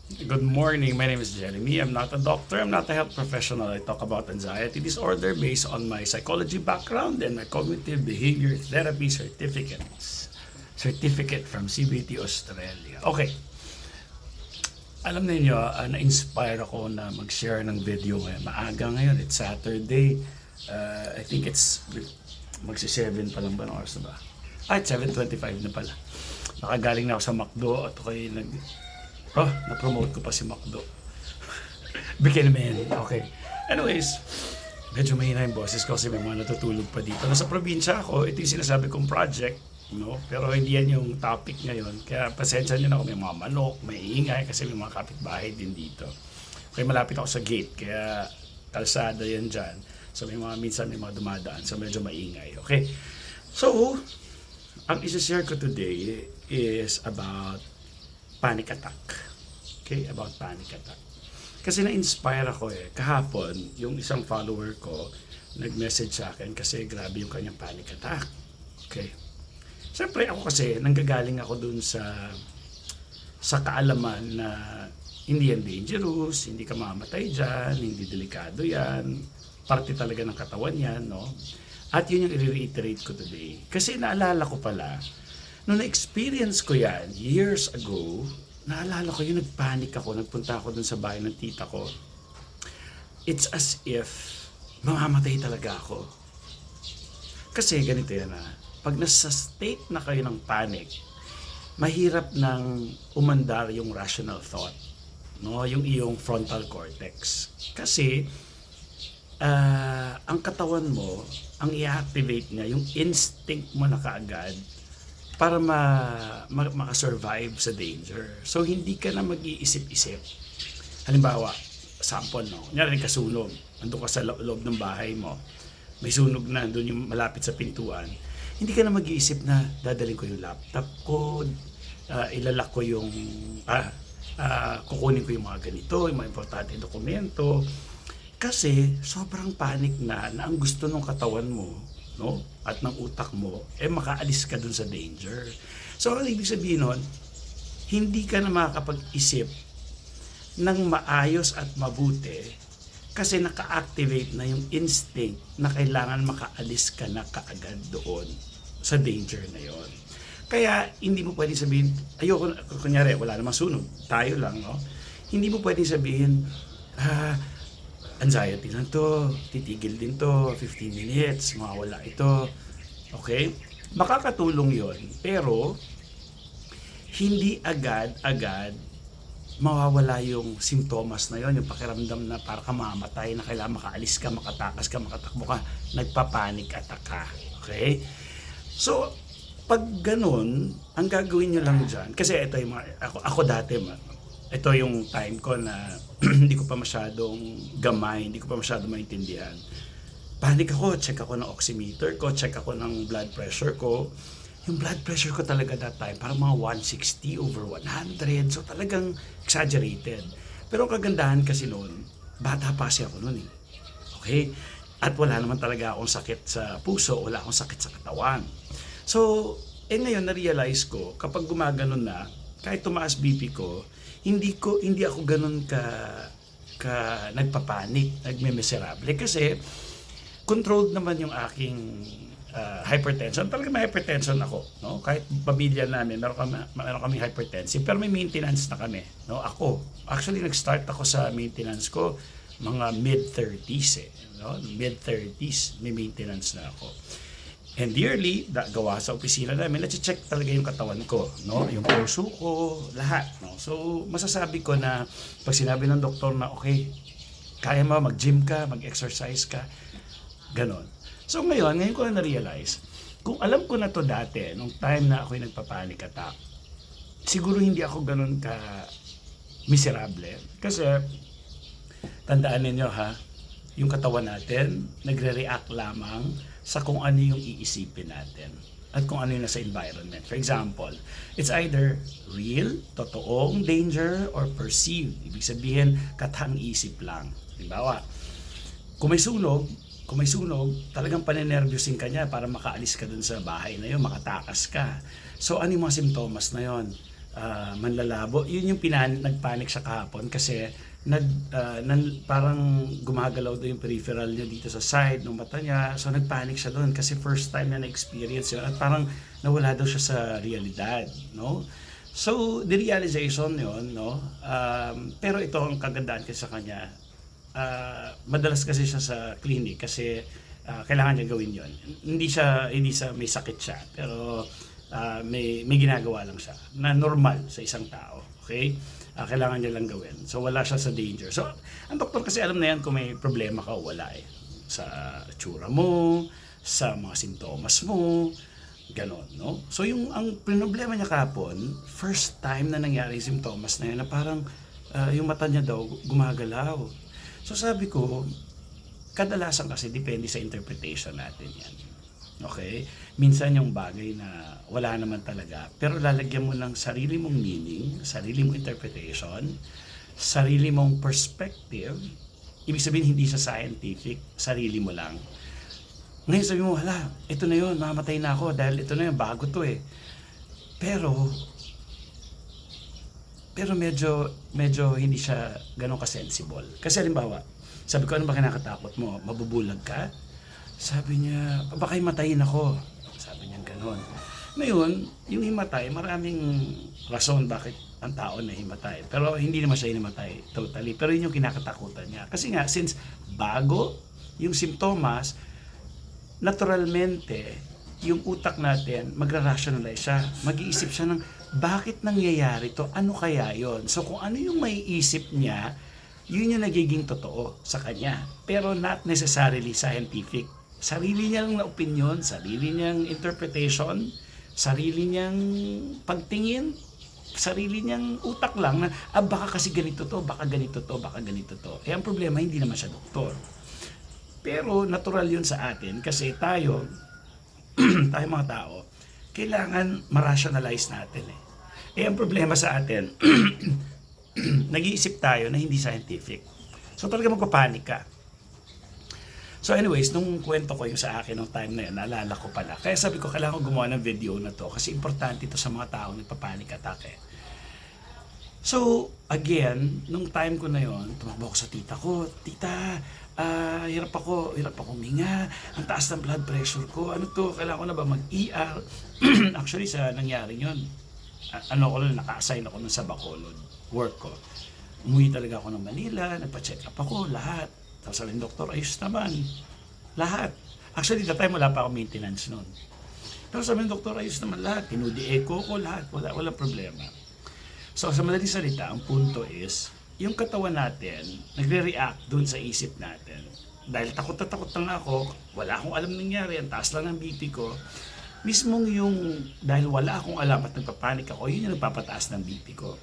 Good morning. My name is Jeremy. I'm not a doctor. I'm not a health professional. I talk about anxiety disorder based on my psychology background and my cognitive behavior therapy certificate from CBT Australia. Okay. Alam niyo, na-inspire ako na mag-share ng video ngayon. Maaga ngayon. It's Saturday. I think it's magsi-7 pa lang ba ng oras na ba? It's 7:25 na pala. Nakagaling na ako sa McDo at ako'y na-promote ko pa si McDo. Bigyan naman. Okay. Anyways, medyo mahina yung boses ko kasi may mga natutulog pa dito. Nasa probinsya ako, ito yung sinasabi kong project, no? Pero hindi yan yung topic ngayon. Kaya pasensya nyo na kung may mga manok, may ingay kasi may mga kapitbahay din dito. Kaya malapit ako sa gate, kaya kalsada yan dyan. So minsan may mga dumadaan, so medyo maingay. Okay? So, ang isa-share ko today is about panic attack. Okay, about panic attack. Kasi na-inspire ako kahapon, yung isang follower ko, nag-message sa akin kasi grabe yung kanyang panic attack. Okay. Siyempre ako kasi, nanggagaling ako dun sa kaalaman na hindi yan dangerous, hindi ka mamatay dyan, hindi delikado yan, parte talaga ng katawan yan, no? At yun yung i-reiterate ko today. Kasi naalala ko pala, nung na-experience ko yan years ago, naalala ko yung nagpanic ako, nagpunta ako dun sa bahay ng tita ko. It's as if mamamatay talaga ako. Kasi ganito yan pag nasa state na kayo ng panic, mahirap nang umandar yung rational thought, no? Yung iyong frontal cortex. Kasi ang katawan mo, ang i-activate niya, yung instinct mo na kaagad para makasurvive sa danger. So, hindi ka na mag-iisip-isip. Halimbawa, sample, no? Kunyari, kasunog. Nandun ka sa loob ng bahay mo. May sunog na, doon yung malapit sa pintuan. Hindi ka na mag-iisip na dadalhin ko yung laptop ko, ilalak ko yung, kukunin ko yung mga ganito, yung mga importante dokumento. Kasi, sobrang panic na ang gusto ng katawan mo, no? At ng utak mo, makaalis ka dun sa danger. So, ang ibig sabihin nun, hindi ka na makakapag-isip ng maayos at mabuti kasi naka-activate na yung instinct na kailangan makaalis ka na kaagad doon sa danger na yon. Kaya, hindi mo pwedeng sabihin, ayoko, kunyari, wala namang sunog, tayo lang, no? Hindi mo pwedeng sabihin, anxiety lang to, titigil din to, 15 minutes, mawawala ito. Okay? Makakatulong yon, pero hindi agad-agad mawawala yung simptomas na yon, yung pakiramdam na para ka mamamatay, na kailangan makaalis ka, makatakas ka, makatakbo ka, nagpapanik attack ka. Okay? So, pag ganun, ang gagawin nyo lang dyan, kasi ito yung ako dati, ito yung time ko na hindi ko pa masyadong gamay, hindi ko pa masyadong maintindihan. Panic ako, check ako ng oximeter ko, check ako ng blood pressure ko. Yung blood pressure ko talaga that time, parang mga 160 over 100. So talagang exaggerated. Pero ang kagandahan kasi noon, bata pa kasi ako noon . Okay? At wala naman talaga akong sakit sa puso, wala akong sakit sa katawan. So, ngayon na-realize ko, kapag gumaganon na, kahit tumaas BP ko, hindi ako ganun ka nagpapanik, nagme-miserable kasi controlled naman yung aking hypertension. Talaga may hypertension ako, no? Kahit pamilya namin meron kami hypertensive, pero may maintenance na kami, no? Ako, actually nag-start ako sa maintenance ko mga mid-30s no? Mid-30s may maintenance na ako. And yearly, gawa sa opisina namin, na-check talaga yung katawan ko, no? Yung puso ko, lahat, no? So, masasabi ko na pag sinabi ng doktor na, okay, kaya mo, mag-gym ka, mag-exercise ka, ganon. So, ngayon ko na na-realize, kung alam ko na to dati, nung time na ako'y nagpa-panic attack, siguro hindi ako ganon ka miserable. Kasi, tandaan ninyo yung katawan natin, nagre-react lamang sa kung ano yung iisipin natin at kung ano yung nasa environment. For example, it's either real, totoong danger, or perceived. Ibig sabihin, katang isip lang. Halimbawa, kung may sunog, talagang panenervyusin ka niya para makaalis ka dun sa bahay na yun, makatakas ka. So, ano yung mga simptomas na yun? manlalabo. Yun yung nagpanic siya kahapon kasi parang gumagalaw daw yung peripheral niya dito sa side ng mata niya. So nagpanic siya doon kasi first time na na-experience yun at parang nawala daw siya sa realidad, no? So the realization yun, no? Pero ito ang kagandahan kasi sa kanya. Madalas kasi siya sa clinic kasi kailangan niya gawin yun. Hindi siya may sakit siya, pero may ginagawa lang siya na normal sa isang tao. Okay? Kailangan niya lang gawin. So wala siya sa danger. So ang doktor kasi alam na yan kung may problema ka o wala eh. Sa tsura mo, sa mga sintomas mo, ganon, no? So ang problema niya kahapon, first time na nangyari yung sintomas na yun, na parang yung mata niya daw gumagalaw. So sabi ko, kadalasan kasi depende sa interpretation natin yan. Okay? Minsan yung bagay na wala naman talaga, pero lalagyan mo ng sarili mong meaning, sarili mong interpretation, sarili mong perspective. Ibig sabihin, hindi siya scientific, sarili mo lang. Ngayon sabi mo, hala, ito na yun, mamatay na ako dahil ito na yun, bago to eh. Pero medyo hindi siya ganun ka-sensible. Kasi halimbawa, sabi ko, ano ba kinakatakot mo? Mabubulag ka? Sabi niya, baka himatayin ako. Sabi niya gano'n. Ngayon, yung himatay, maraming rason bakit ang tao na himatay. Pero hindi naman siya himatay totally. Pero yun yung kinakatakutan niya. Kasi nga, since bago yung simptomas, naturalmente, yung utak natin, magra-rationalize siya. Mag-iisip siya ng, bakit nangyayari to? Ano kaya yon? So kung ano yung may isip niya, yun yung nagiging totoo sa kanya. Pero not necessarily scientific. Sarili niyang opinion, sarili niyang interpretation, sarili niyang pagtingin, sarili niyang utak lang na, baka kasi ganito to, baka ganito to, baka ganito to. Eh ang problema, hindi naman siya doktor. Pero natural yun sa atin kasi tayo mga tao, kailangan ma-rationalize natin eh. Eh ang problema sa atin, nag-iisip tayo na hindi scientific. So talaga magpapanik ka. So anyways, nung kwento ko yung sa akin nung time na yun, naalala ko pala. Kaya sabi ko, kailangan ko gumawa ng video na to kasi importante ito sa mga taong nagpapanik attack eh. So again, nung time ko na yon, tumakbo ako sa tita ko. Tita, hirap ako huminga. Ang taas ng blood pressure ko. Ano to? Kailangan ko na ba mag-ER? Actually, sa nangyari yun, naka-assign ako nun sa Bacolod, work ko. Umuwi talaga ako ng Manila, nagpa-check up ako, lahat. Tapos sabi ng doktor, ayos naman. Lahat. Actually, that time wala pa ako maintenance noon. Tapos sabi ng doktor, ayos naman lahat. Tinudi-echo ko lahat. Wala problema. So sa madaling salita, ang punto is, yung katawan natin, nagre-react dun sa isip natin. Dahil takot na takot lang ako, wala akong alam nangyari, ang taas lang ng BP ko. Mismong dahil wala akong alam at nagpapanik ako, yun yung nagpapataas ng BP ko.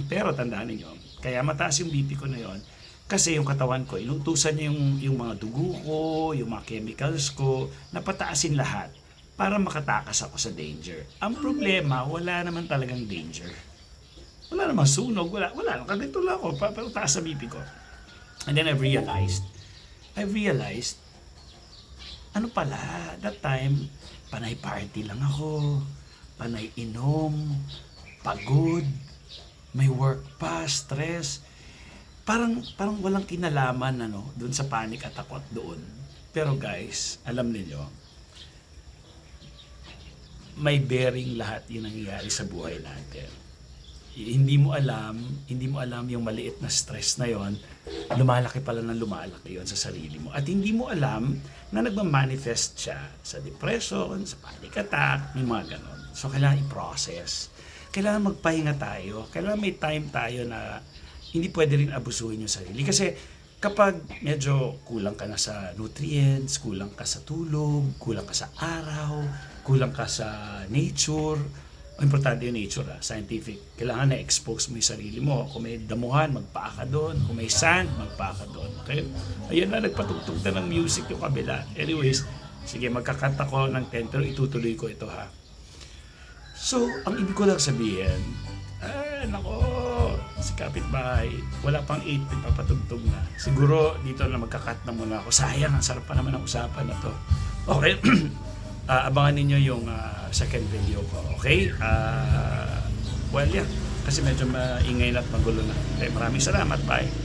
Pero tandaan niyo, kaya mataas yung BP ko na yon, kasi yung katawan ko, inutusan niya yung mga dugo ko, yung mga chemicals ko, napataasin lahat para makatakas ako sa danger. Ang problema, wala naman talagang danger. Wala namang sunog, wala. Ganito lang ako, pero taas sa BP ko. And then I realized, ano pala, that time, panay party lang ako, panay inom, pagod, may work pa, stress. Parang walang kinalaman doon sa panic at takot doon. Pero guys, alam niyo, may bearing lahat yung nangyayari sa buhay natin. Hindi mo alam yung maliit na stress na yon, lumalaki pala ng lumalaki yon sa sarili mo. At hindi mo alam na nagmamanifest siya sa depression, sa panic attack, may mga ganon. So kailangan i-process. Kailangan magpahinga tayo. Kailangan may time tayo na hindi pwede rin abusuhin yung sarili. Kasi kapag medyo kulang ka na sa nutrients, kulang ka sa tulog, kulang ka sa araw, kulang ka sa nature, importante yung nature, scientific. Kailangan na-expose mo yung sarili mo. Kung may damuhan, magpaa ka doon. Kung may sand, magpaa ka doon. Okay? Ayan na, nagpatugtog na ng music yung kabila. Anyways, sige, magkakanta ko ng 10 pero itutuloy ko ito ha. So, ang ibig ko lang sabihin, nako, si kapitbahay, wala pang 8 papatugtog na. Siguro dito na magkakat na muna ako. Sayang, ang sarap pa naman ang usapan na to. Okay, abangan ninyo yung second video ko. Okay? Well, yeah. Kasi medyo maingay na at magulo na. Okay, maraming salamat. Bye.